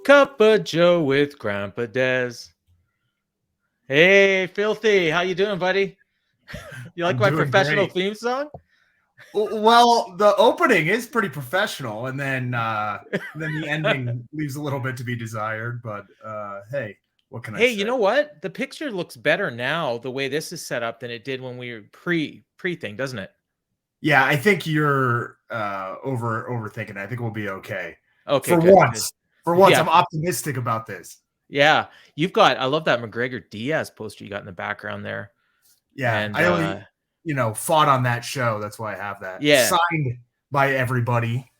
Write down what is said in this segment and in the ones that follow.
Cup of Joe with Grampa Dez. Hey, Filthy, how you doing, buddy? You like I'm my doing professional great. theme song? Well, the opening is pretty professional, and then the ending leaves a little bit to be desired. But hey, what can I Hey, say? you know what? The picture looks better now the way this is set up than it did when we were pre thing, doesn't it? Yeah, I think you're overthinking. I think we'll be okay Okay, for good, good. once. For once, Yeah, I'm optimistic about this. yeah. I love that McGregor Diaz poster you got in the background there. Yeah, And I only fought on that show. That's why I have that yeah, signed by everybody.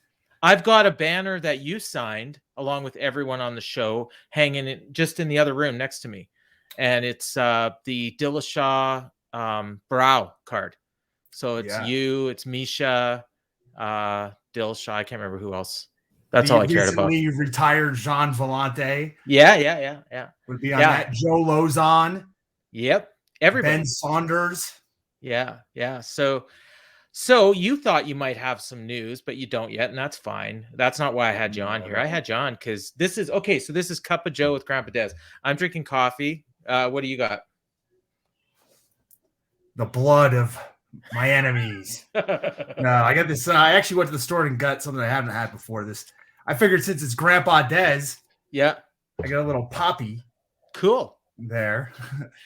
I've got a banner that you signed along with everyone on the show hanging just in the other room next to me. And it's the Dillashaw Brow card. So it's Yeah, you, it's Misha, Dillashaw. I can't remember who else. That's the all I cared about. recently retired Jean Vellante Yeah. would be on Yeah. that. Joe Lozon. Yep. Ben Everybody. Saunders. Yeah. So you thought you might have some news, but you don't yet, and that's fine. That's not why I had you on here. I had you on because this is okay. So this is Cup of Joe with Grampa Dez. I'm drinking coffee. What do you got? The blood of my enemies. No, I got this. I actually went to the store and got something I haven't had before. I figured since it's Grampa Dez, Yeah. I got a little poppy. Cool. There.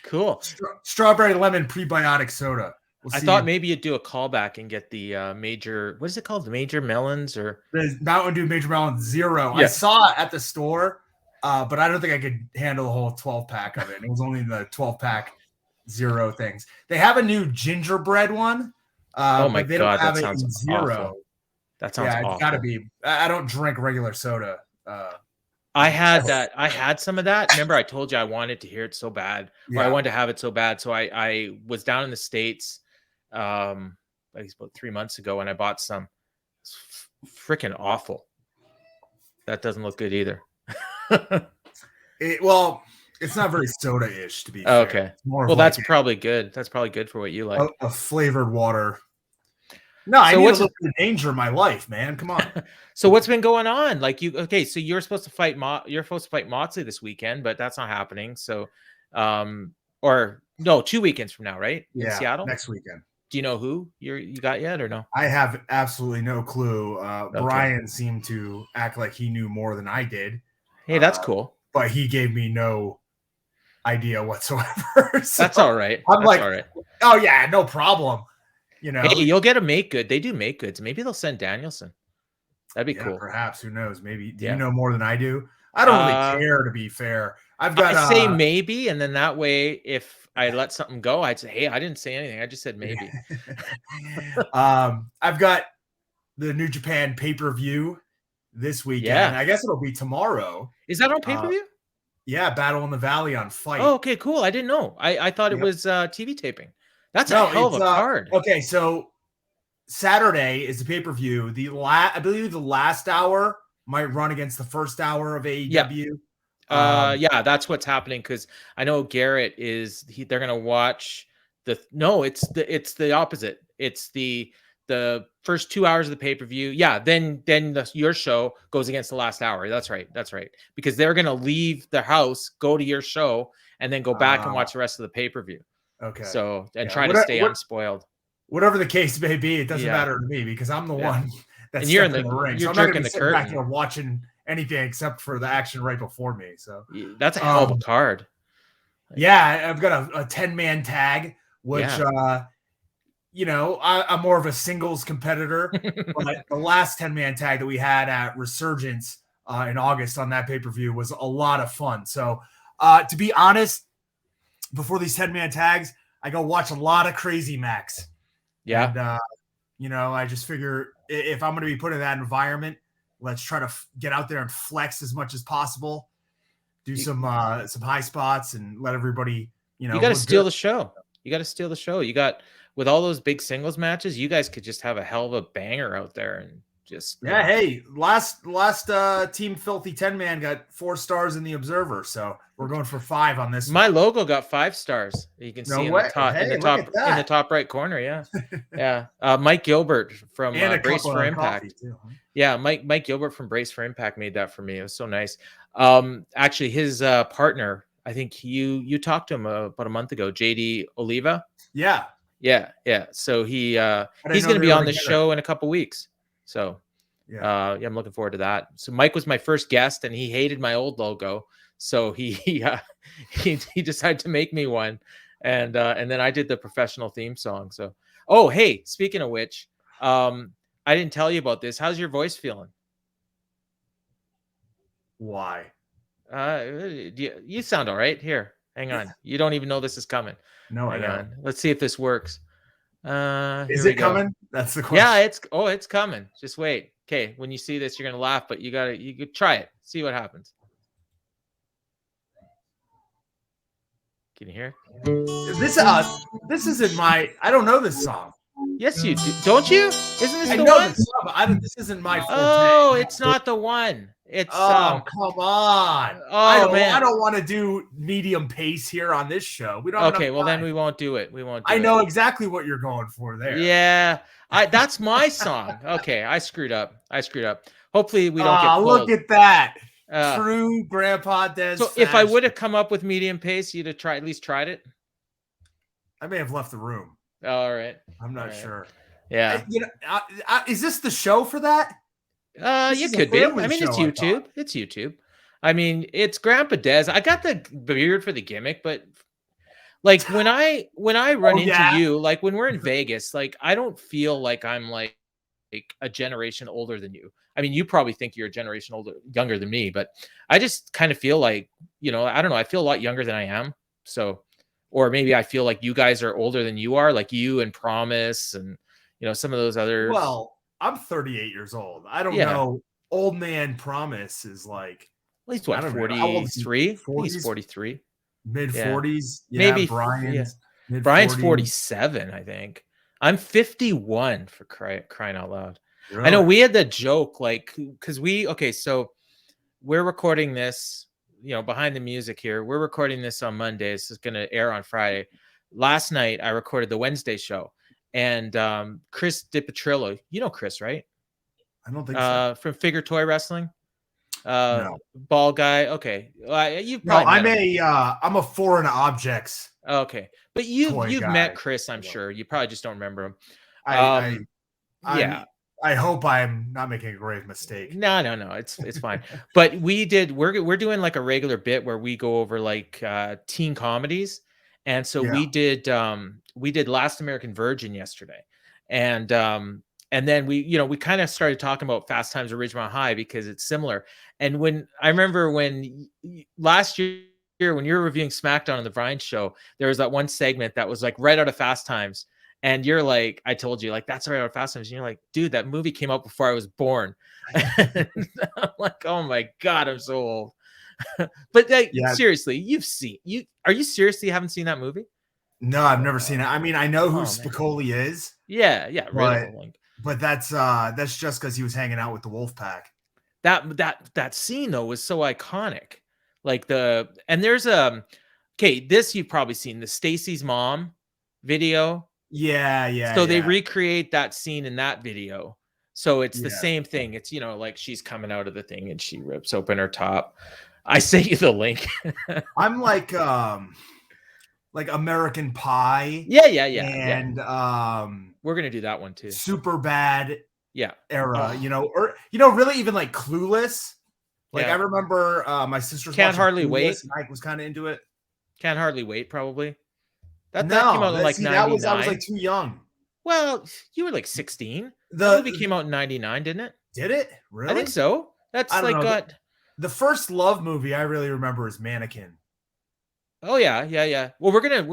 Cool. Strawberry lemon prebiotic soda. I thought maybe you'd do a callback and get the major. What is it called? The Major Melons or the Mountain Dew Major Melon Zero. Yeah. I saw it at the store, but I don't think I could handle the whole 12-pack of it. It was only the 12-pack Zero things. They have a new gingerbread one. Oh my but they God, don't have that it sounds in Zero. awful. That sounds It's awful. got to be. I don't drink regular soda. I had that. I had some of that. Remember, I told you I wanted to hear it so bad, or I wanted to have it so bad. So I was down in the States, I guess about 3 months ago, and I bought some. It's freaking awful. That doesn't look good either. It's not very soda-ish to be fair. Okay. Well, that's probably good. That's probably good for what you like. A flavored water. No, I need a little bit of danger in my life, man. Come on. So what's been going on? Like so you're supposed to fight Moxley this weekend, but that's not happening. So or no, 2 weekends from now, right? In Seattle? Next weekend. Do you know who you got yet or no? I have absolutely no clue. Okay. Brian seemed to act like he knew more than I did. Hey, that's cool. But he gave me no idea whatsoever. So that's all right. I'm that's like, all right. Oh yeah, no problem. You know, hey, you'll get a make good. They do make goods. Maybe they'll send Danielson. That'd be cool. Perhaps. Who knows? Maybe. Do you know more than I do? I don't really care, to be fair. I say maybe, and then that way, if I let something go, I'd say, hey, I didn't say anything. I just said maybe. I've got the New Japan pay-per-view this weekend. Yeah. I guess it'll be tomorrow. Is that on pay-per-view? Yeah, Battle in the Valley on Fight. Oh, okay, cool. I didn't know. I thought it was TV taping. That's a hell of a card. Okay, so Saturday is the pay-per-view. I believe the last hour might run against the first hour of AEW. Yeah, that's what's happening because I know Garrett they're gonna watch it's the opposite. It's the first 2 hours of the pay-per-view. Yeah, then your show goes against the last hour. That's right. Because they're gonna leave the house, go to your show, and then go back and watch the rest of the pay-per-view. Okay. So try to stay unspoiled. Whatever the case may be, it doesn't matter to me because I'm the one that's you're in the ring. You're so I'm jerking not the curtain. Back here watching anything except for the action right before me. So that's a hell of a card. Yeah, I've got a 10-man tag, which I'm more of a singles competitor. But the last 10-man tag that we had at Resurgence in August on that pay-per-view was a lot of fun. So to be honest, before these 10-man tags, I go watch a lot of Crazy Max. Yeah. And, I just figure if I'm going to be put in that environment, let's try to get out there and flex as much as possible. Do some high spots and let everybody, you got to steal the show. You got to steal the show. You got, with all those big singles matches, you guys could just have a hell of a banger out there and Just yeah. Hey, last Team Filthy 10-man got 4 stars in the Observer, so we're going for 5 on this. My one. logo got 5 stars. You can see No way. in the Look at that. in the top right corner. Yeah, yeah. Mike Gilbert from and a Brace couple for on Impact. coffee too, huh? Yeah, Mike Gilbert from Brace for Impact made that for me. It was so nice. Actually, his partner, I think you talked to him about a month ago, JD Oliva. Yeah. So he's know going to they be were on the together. show in a couple weeks. So I'm looking forward to that. So Mike was my first guest, and he hated my old logo, so he decided to make me one, and then I did the professional theme song. So, oh hey, speaking of which, I didn't tell you about this. How's your voice feeling? Why? You sound all right. Here, hang on. You don't even know this is coming. No, hang I on. Let's see if this works. Is Here it we go. coming? That's the question. Yeah, it's coming. Just wait. Okay, when you see this, you're gonna laugh, but you could try it. See what happens. Can you hear? This isn't my. I don't know this song. Yes, you do. Don't you? Isn't this I the know one? this song, but this isn't my forte. Oh, it's not the one. It's come on. Oh I don't want to do medium pace here on this show. We don't. Okay, well then we won't do it. We won't. I know exactly what you're going for there. Yeah, that's my song. Okay, I screwed up. Hopefully we don't get pulled. Look at that. True Grampa Dez. So if I would have come up with medium pace, you'd have at least tried it. I may have left the room. All right. I'm not sure. Yeah. Is this the show for that? You could be. I mean, it's YouTube. It's YouTube. I mean, it's Grampa Dez. I got the beard for the gimmick, but like when I run into you, like when we're in Vegas, like I don't feel like I'm like a generation older than you. I mean, you probably think you're a generation younger than me, but I just kind of feel like, I don't know. I feel a lot younger than I am. So, or maybe I feel like you guys are older than you are, like you and Promise and, some of those others. Well, I'm 38 years old. I don't know. Old man Promise is like, at least what, 43? He's 43. Mid 40s. Yeah, maybe Brian's. Brian's 47, I think. I'm 51 for crying out loud. Really? I know we had the joke, like, because so we're recording this, behind the music here. We're recording this on Monday. This is going to air on Friday. Last night, I recorded the Wednesday show. And Chris DiPetrillo, you know Chris, right? I don't think so. From Figure Toy Wrestling. No. Ball guy. Okay. You probably I'm a foreign objects. Okay. But you've met Chris, I'm sure. You probably just don't remember him. I hope I'm not making a grave mistake. No. It's fine. But we're doing like a regular bit where we go over like teen comedies. And so we did Last American Virgin yesterday. And then we kind of started talking about Fast Times at Ridgemont High because it's similar. And when I remember when last year when you were reviewing SmackDown on the Brian show, there was that one segment that was like right out of Fast Times. And you're like, I told you, like, that's right out of Fast Times. And you're like, dude, that movie came out before I was born. I'm like, oh my God, I'm so old. But seriously, are you seriously haven't seen that movie? No, I've never seen it. I mean, I know who Spicoli is. Yeah, right. But that's just because he was hanging out with the Wolfpack. That scene though was so iconic. Like there's this you've probably seen, the Stacy's mom video. Yeah. So they recreate that scene in that video. So it's the same thing. It's like she's coming out of the thing and she rips open her top. I sent you the link. I'm like American Pie. Yeah. And we're gonna do that one too. Super Bad. Yeah. Era. Or really even like Clueless. Like I remember my sister's Can't Hardly Wait. Mike was kind of into it. Can't Hardly Wait, probably. That came out in like 99. I was like too young. Well, you were like 16. The movie came out in 99, didn't it? Did it? Really? I think so. That's like got the first love movie I really remember is Mannequin. Oh yeah. Well, we're gonna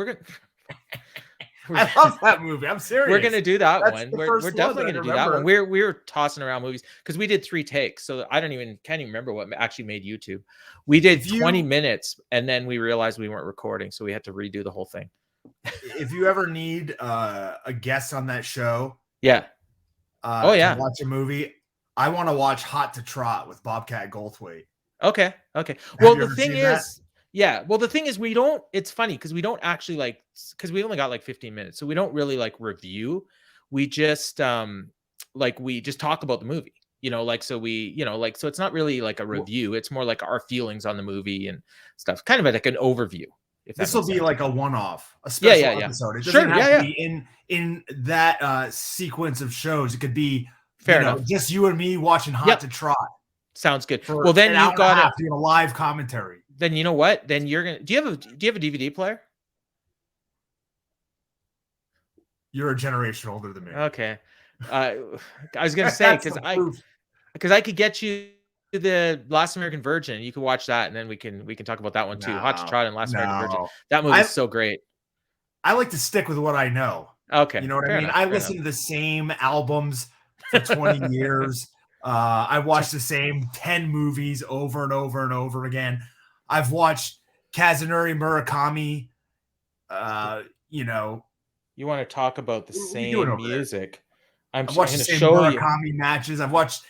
I love that movie. I'm serious. We're gonna do that one. We're definitely gonna do that one. We were tossing around movies because we did 3 takes, so I can't even remember what actually made YouTube. We did 20 minutes, and then we realized we weren't recording, so we had to redo the whole thing. If you ever need a guest on that show, to watch a movie, I want to watch Hot to Trot with Bobcat Goldthwait. Okay. Okay. Have Well, you the ever thing seen that? is, yeah. Well, the thing is, we don't. It's funny because we don't actually because we only got like 15 minutes, so we don't really like review. We just we just talk about the movie. So so it's not really like a Well, review. It's more like our feelings on the movie and stuff. Kind of like an overview, if that this will makes be sense. like a one-off, a Yeah. special Yeah. Yeah. episode. It doesn't Sure. have Yeah. to Yeah. be in that sequence of shows. It could be, Fair enough. just you and me watching Hot Yep. to Trot Sounds good. for Well, then an hour you've and a got it. half doing a live commentary. Then you know what? Then you're gonna. Do you have a DVD player? You're a generation older than me. Okay. I was gonna say because I could get you the Last American Virgin. You can watch that, and then we can talk about that one too. Hot to Trot and Last American Virgin. That movie's so great. I like to stick with what I know. Okay, you know what I mean. enough, I listen to the same albums for 20 years. I watched the same 10 movies over and over and over again. I've watched Kazunori Murakami. You want to talk about the same music? I've watched the same Murakami matches. I've watched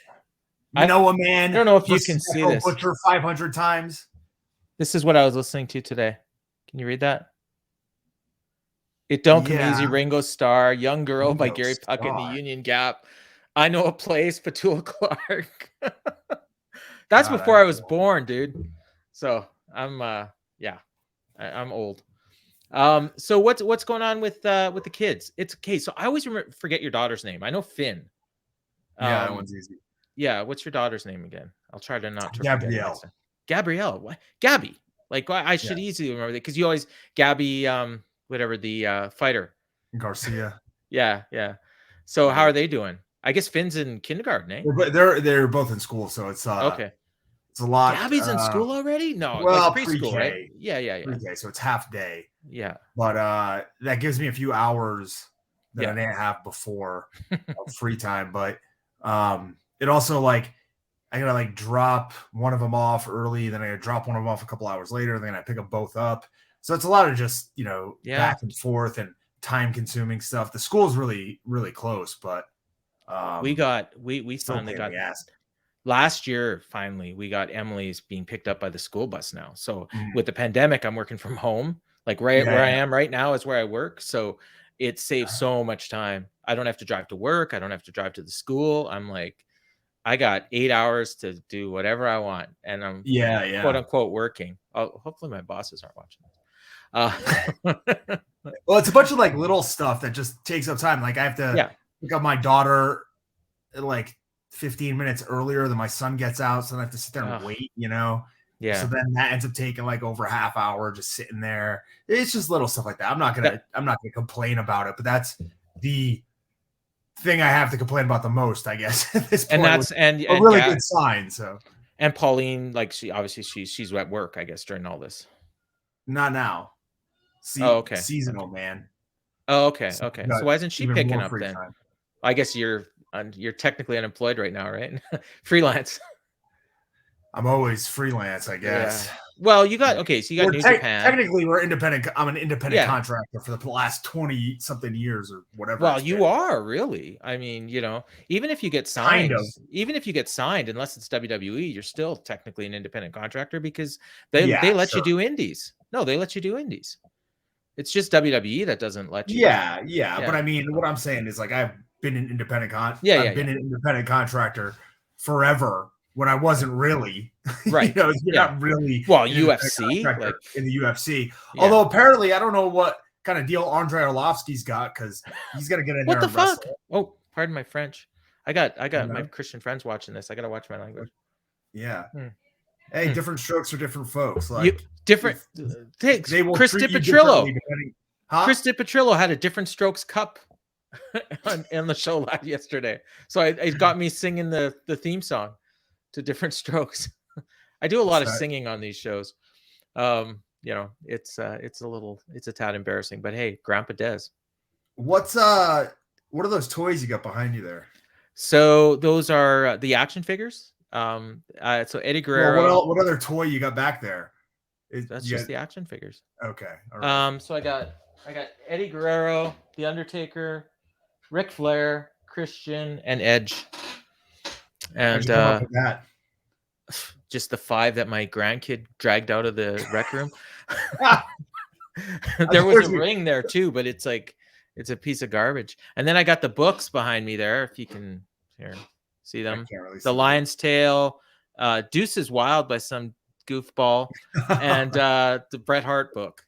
Noah Man. I don't know if you can see this. Butcher 500 times. This is what I was listening to today. Can you read that? It Don't Come Easy, Ringo Starr, Young Girl by Gary Puckett and the Union Gap. I Know a Place, Petula Clark. That's before I was born, dude. So I'm I'm old. So what's going on with the kids? It's okay. So I always forget your daughter's name. I know Finn. Yeah, that one's easy. Yeah, what's your daughter's name again? I'll try to not Gabrielle. Forget. Gabrielle. What? Gabby. Like I should easily remember that because you always Gabby whatever the fighter. Garcia. Yeah. So how are they doing? I guess Finn's in kindergarten, eh? They're both in school, so it's okay. It's a lot. Gabby's in school already? No, well, like preschool, pre-K, right? Yeah. Pre-K, so it's half day. Yeah. But that gives me a few hours that I didn't have before of free time. But it also I gotta drop one of them off early, then I gotta drop one of them off a couple hours later, then I pick them both up. So it's a lot of just back and forth and time consuming stuff. The school's really, really close, but we finally got last year. Finally, we got Emily's being picked up by the school bus now. So with the pandemic, I'm working from home. Like where I am right now is where I work. So it saves so much time. I don't have to drive to work. I don't have to drive to the school. I'm like, I got 8 hours to do whatever I want, and I'm quote unquote working. Oh, hopefully my bosses aren't watching this. Well, it's a bunch of little stuff that just takes up time. I have to pick up my daughter 15 minutes earlier than my son gets out, so I have to sit there and wait. Yeah. So then that ends up taking over a half hour just sitting there. It's just little stuff like that. I'm not gonna complain about it, but that's the thing I have to complain about the most, I guess, at this point. And that's and a really good sign. So and Pauline, she's at work, I guess, during all this. Not now. Okay. Seasonal, man. Oh, okay. So why isn't she picking up then? Time. I guess you're technically unemployed right now, right? Freelance. I'm always freelance, I guess. Yeah. Well, you got so you got New Japan. Technically, we're independent. I'm an independent contractor for the last 20 something years or whatever. Well, you are really. I mean, even if you get signed, unless it's WWE, you're still technically an independent contractor because they let you do indies. No, they let you do indies. It's just WWE that doesn't let you. Yeah. But I mean, what I'm saying is I've been an independent I've been an independent contractor forever. When I wasn't really, right? You're not really UFC, in the UFC. Although apparently, I don't know what kind of deal Andrei Arlovsky's got because he's got to get in there. What the fuck? Oh, pardon my French. I got my Christian friends watching this. I got to watch my language. Yeah. Hey, different strokes for different folks. Different things. They will Chris treat DiPetrillo. Chris DiPetrillo had a different strokes cup on the show yesterday, so it got me singing the theme song to Different Strokes. I do a lot of singing on these shows. It's a tad embarrassing, but hey, Grampa Dez. What are those toys you got behind you there? So those are the action figures. So Eddie Guerrero. Well, what other toy you got back there? That's just the action figures. Okay. All right. So I got Eddie Guerrero, The Undertaker, Ric Flair, Christian, and Edge. How'd And you come up with that? just the 5 that my grandkid dragged out of the rec room. Of There was a course you- ring there too, but it's like it's a piece of garbage. And then I got the books behind me there, if you can here see I them. can't really The see Lion's Tail, Deuce is Wild by some goofball, and the Bret Hart book.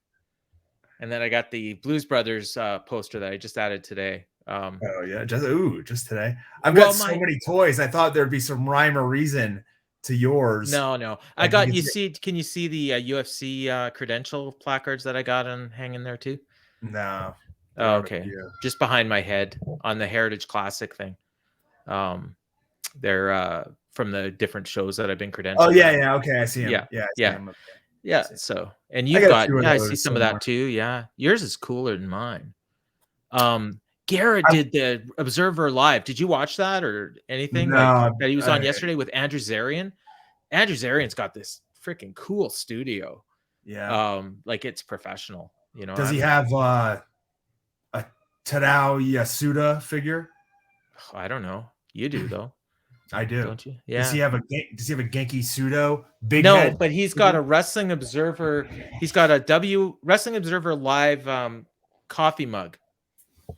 And then I got the Blues Brothers poster that I just added today. Oh yeah, just today. I've got so many toys. I thought there'd be some rhyme or reason to yours. No. I got you see. Can you see the UFC credential placards that I got on hanging there too? No. Oh, okay. Just behind my head on the Heritage Classic thing. They're from the different shows that I've been credentialed. Oh yeah. Okay, I see him. Yeah. So, and you've got I see some of that too. Yeah, yours is cooler than mine. Garrett did the Observer Live. Did you watch that or anything that he was on yesterday with Andrew Zarian? Andrew Zarian's got this freaking cool studio. Yeah. Like it's professional. You know. Does he have a Tadao Yasuda figure? I don't know. You do though. I do. Don't you? Yeah. Does he have a Genki Sudo? No, but he's got a Wrestling Observer. He's got a Wrestling Observer Live coffee mug.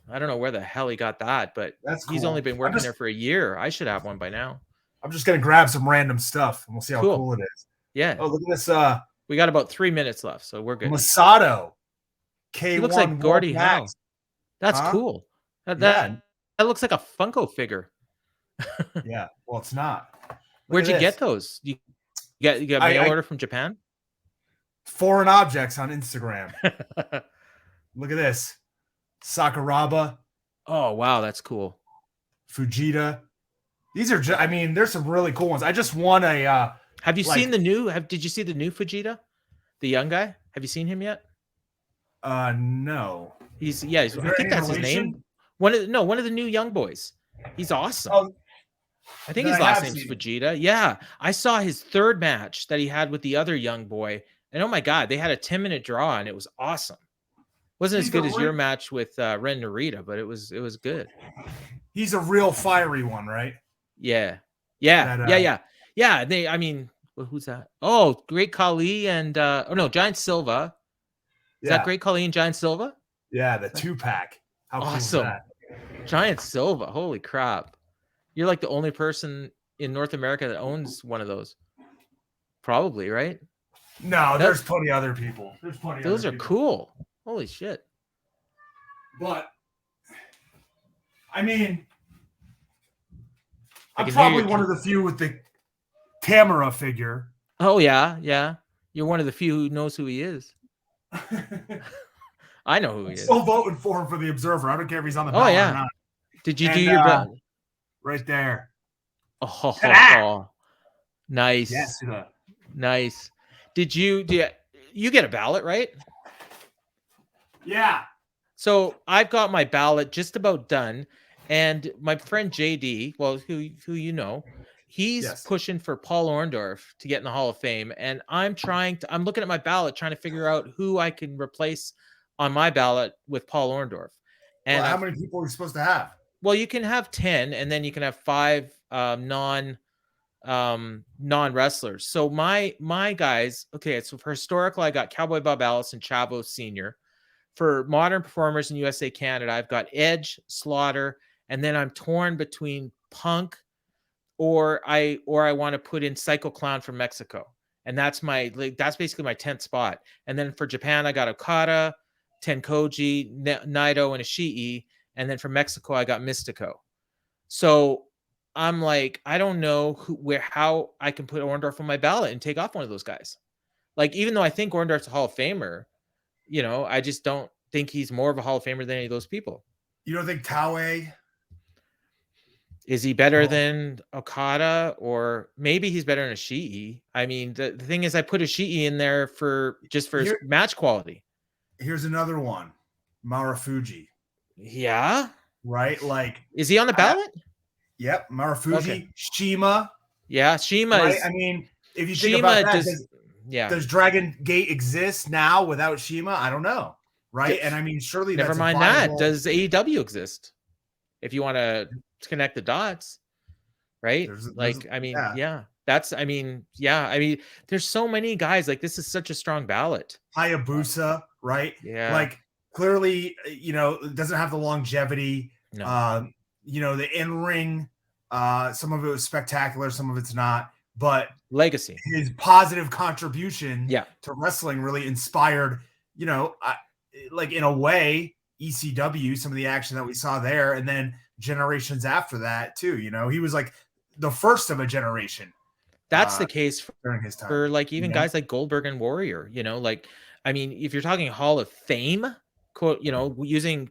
I don't know where the hell he got that, but he's only been working there for a year. I should have one by now. I'm just gonna grab some random stuff and we'll see how cool it is. Yeah. Oh, look at this. We got about 3 minutes left, so we're good. Masato. He looks like Gordie Howe. That's cool. That looks like a Funko figure. Yeah. Well, it's not. Where'd you get those? You got mail order from Japan? Foreign objects on Instagram. Look at this. Sakuraba. Oh wow, that's cool. Fujita. These are just, I mean, there's some really cool ones. I just won a have you seen the new did you see the new Fujita? The young guy? Have you seen him yet? No. I think that's his name. One of the new young boys. He's awesome. Oh, I think his last name's Fujita. Yeah. I saw his third match that he had with the other young boy. And oh my God, they had a 10-minute draw and it was awesome. Wasn't as good as your match with Ren Narita, but it was good. He's a real fiery one, right? Yeah. I mean, who's that? Oh, Great Khali and Giant Silva. Is that Great Khali and Giant Silva? Yeah, the 2-pack. How awesome. Cool is that? Giant Silva. Holy crap. You're like the only person in North America that owns one of those. Probably, right? No, there's plenty of other people. Those are cool. Holy shit. But I mean, I'm probably one of the few with the Tamara figure. Oh yeah. You're one of the few who knows who he is. I know who he is. Still voting for him for the Observer. I don't care if he's on the ballot or not. Did you do your ballot? Right there. Oh, nice. Yes. Nice. Did you get a ballot, right? Yeah. So I've got my ballot just about done, and my friend JD, well, who you know, he's pushing for Paul Orndorff to get in the Hall of Fame, and I'm looking at my ballot trying to figure out who I can replace on my ballot with Paul Orndorff. And how many people are you supposed to have? Well, you can have 10, and then you can have 5 non-wrestlers. So my guys, okay, so for historical, I got Cowboy Bob Allison, Chavo Sr. For modern performers in USA Canada, I've got Edge, Slaughter, and then I'm torn between Punk or I want to put in Psycho Clown from Mexico. And that's basically my 10th spot. And then for Japan, I got Okada, Tenkoji, Naito, and Ishii. And then for Mexico, I got Mystico. So I'm like, I don't know how I can put Orndorff on my ballot and take off one of those guys. Like, even though I think Orndorff's a Hall of Famer, you know, I just don't think he's more of a Hall of Famer than any of those people. You don't think Taue? Is he better than Okada? Or maybe he's better than Ishii. I mean, the thing is, I put Ishii in there for his match quality. Here's another one. Marufuji. Yeah. Right? Like, is he on the ballot? Yep. Marufuji. Okay. Shima. Yeah. Shima right? is. I mean, if you think about that, does Dragon Gate exist now without Shima? I don't know. Right. And I mean, surely never that's mind that. Does AEW exist? If you want to connect the dots. right? Like, I mean, yeah, that's, I mean, yeah, I mean, there's so many guys. Like, this is such a strong ballot. Hayabusa, right? Yeah. Like clearly, it doesn't have the longevity. No. The in-ring, some of it was spectacular, some of it's not, but Legacy. his positive contribution Yeah. to wrestling really inspired, like in a way, ECW, some of the action that we saw there, and then generations after that too. He was like the first of a generation. That's the case during his time. for like even guys like Goldberg and Warrior, like, I mean, if you're talking Hall of Fame, quote,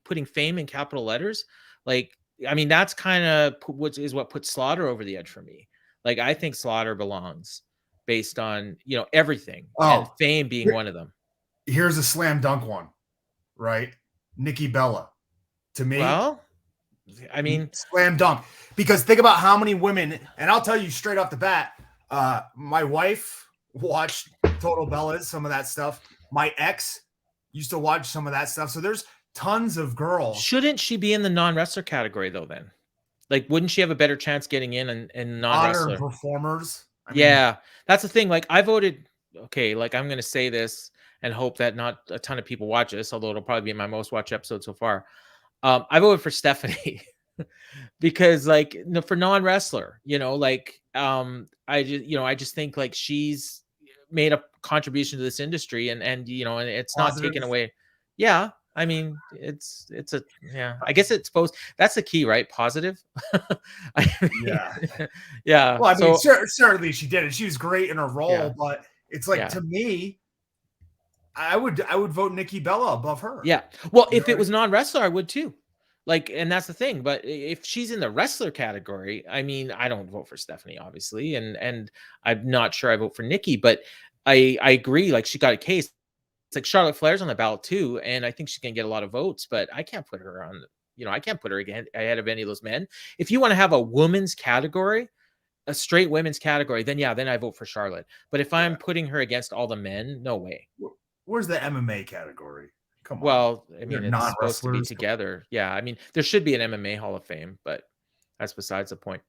putting fame in capital letters, like, I mean, that's kind of what puts Slaughter over the edge for me. Like, I think Slaughter belongs based on, everything, and fame being one of them. Here's a slam dunk one, right? Nikki Bella. To me, well, I mean, slam dunk. Because think about how many women, and I'll tell you straight off the bat, my wife watched Total Bellas, some of that stuff. My ex used to watch some of that stuff. So there's tons of girls. Shouldn't she be in the non-wrestler category though then? Like, wouldn't she have a better chance getting in non-wrestler? Honor performers. Yeah, that's the thing. Like, I voted, okay, like, I'm going to say this and hope that not a ton of people watch this, although it'll probably be my most watched episode so far. I voted for Stephanie because, like, for non-wrestler, like, I just think like she's made a contribution to this industry, and it's not taken away. Yeah. I mean, it's I guess it's supposed, that's the key, right? Positive. Yeah. Well, I mean, certainly she did it. She was great in her role, but it's like, to me, I would vote Nikki Bella above her. Yeah. Well, if it was non-wrestler, I would too. Like, and that's the thing. But if she's in the wrestler category, I mean, I don't vote for Stephanie, obviously, and I'm not sure I vote for Nikki, but I agree. Like, she got a case. It's like Charlotte Flair's on the ballot too, and I think she's gonna get a lot of votes, but I can't put her on. I can't put her ahead of any of those men. If you want to have a women's category, a straight women's category, then I vote for Charlotte. But if I'm putting her against all the men, no way. Where's the MMA category? Come on. Well, I mean, it's supposed to be together. Yeah, I mean, there should be an MMA Hall of Fame, but that's besides the point.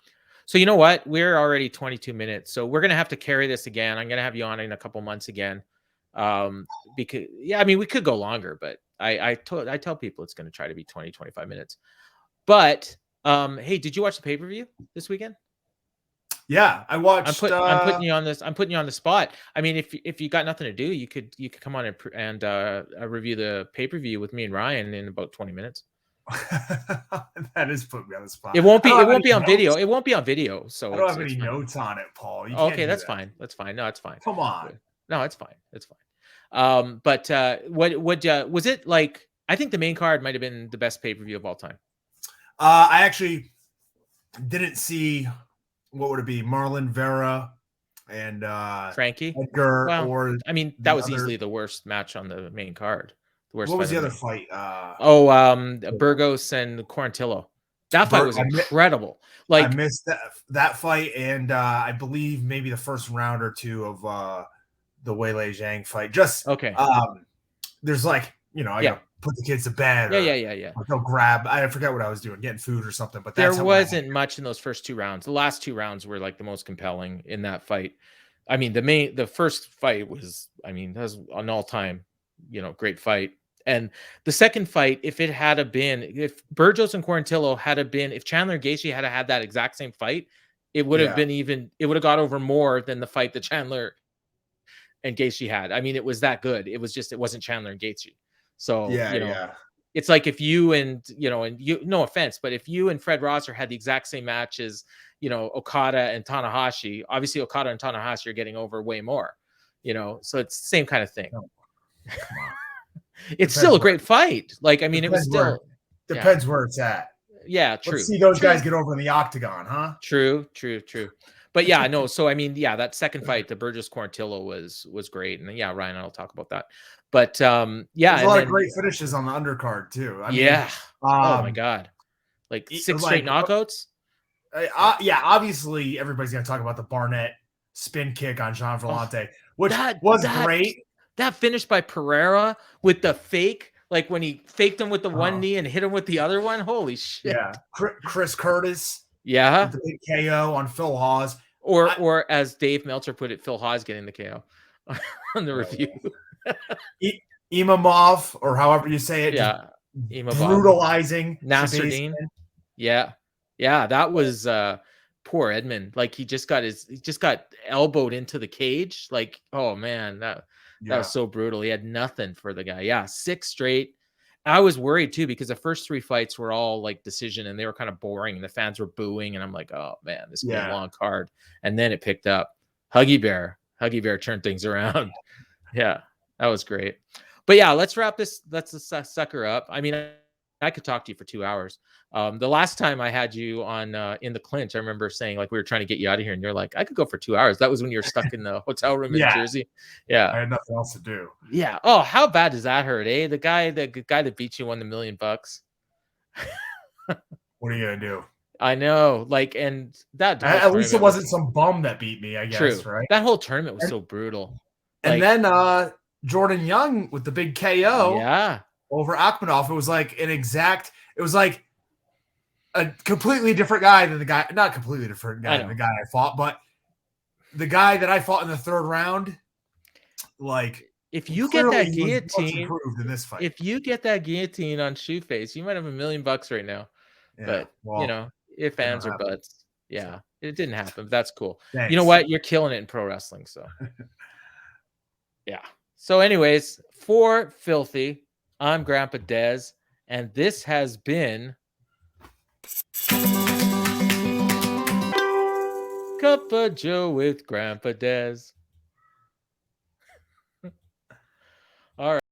So you know what? We're already 22 minutes, so we're gonna have to carry this again. I'm gonna have you on in a couple months again. Because I mean, we could go longer, but I tell people it's going to try to be 20-25 minutes. But hey, did you watch the pay-per-view this weekend? Yeah, I watched. I'm putting you on this. I'm putting you on the spot. I mean, if you got nothing to do, you could come on and review the pay-per-view with me and Ryan in about 20 minutes. That is putting me on the spot. It won't be on video. It won't be on video. So I don't have any notes on it, Paul. Okay, that's fine. That's fine. No, it's fine. Come on. No, it's fine. It's fine. But what was it like? I think the main card might have been the best pay-per-view of all time. I actually didn't see, what would it be? Marlon Vera and Frankie Edgar. Well, or I mean, that was easily the worst match on the main card. The worst. What was the other fight? Burgos and Quarantillo. That fight was incredible. Like, I missed that fight, and I believe maybe the first round or two of the Weili Zhang fight. Just okay. There's like, I gotta put the kids to bed. Yeah. Or go grab. I forget what I was doing, getting food or something. But there wasn't much in those first two rounds. The last two rounds were like the most compelling in that fight. I mean, the first fight was, I mean, that was an all-time, great fight. And the second fight, if Burgos and Quarantillo if Chandler and Gaethje had that exact same fight, it would have been it would have got over more than the fight that Chandler and Gaethje had. I mean, it was that good. It wasn't Chandler and Gaethje. So, it's like if you and no offense, but if you and Fred Rosser had the exact same match as, Okada and Tanahashi, obviously Okada and Tanahashi are getting over way more, so it's the same kind of thing. It's still a great fight. Like, I mean, it was still depends where it's at. Yeah, true. Let's see those guys get over in the octagon, huh? True. But yeah, no. So I mean, that second fight, the Burgess Quarantillo was great, and Ryan and I'll talk about that. But there's a lot of great finishes on the undercard too. I mean, oh my god, like 6 straight knockouts. Obviously everybody's gonna talk about the Barnett spin kick on Jean Volante, which was great. That finish by Pereira with the fake, like when he faked him with the one knee and hit him with the other one. Holy shit. Yeah. Chris Curtis Yeah. with the big KO on Phil Hawes. Or as Dave Meltzer put it, Phil Hawes getting the KO on the review. Imamov, or however you say it, just brutalizing Nasruddin. Yeah. Yeah, that was poor Edmund. Like he just got elbowed into the cage. Like, oh man, that was so brutal. He had nothing for the guy. Yeah, 6 straight. I was worried too because the first 3 fights were all like decision and they were kind of boring and the fans were booing and I'm like, oh man, this could be a long card. And then it picked up. Huggy Bear turned things around. Yeah, that was great. But yeah, let's wrap this. Let's sucker up. I mean, I could talk to you for 2 hours. The last time I had you on in the clinch, I remember saying like we were trying to get you out of here, and you're like, I could go for 2 hours. That was when you were stuck in the hotel room in Jersey. Yeah, I had nothing else to do. Yeah. Oh, how bad does that hurt, eh? The guy that beat you won the $1 million. What are you gonna do? I know, like, and that at least it wasn't some bum that beat me. I guess, true. Right? That whole tournament was so brutal. And then Jordan Young with the big KO. Yeah. Over Akhmadov. It was like it was like a completely different guy than the guy, not completely different guy than the guy I fought, but the guy that I fought in the 3rd round, like if you get that guillotine improved in this fight. If you get that guillotine on Shoeface, you might have $1 million right now. Yeah, but well, you know, if fans are butts. Yeah, so. It didn't happen, but that's cool. Thanks. You know what? You're killing it in pro wrestling. So yeah. So anyways, for Filthy, I'm Grampa Dez, and this has been Cup of Joe with Grampa Dez. All right.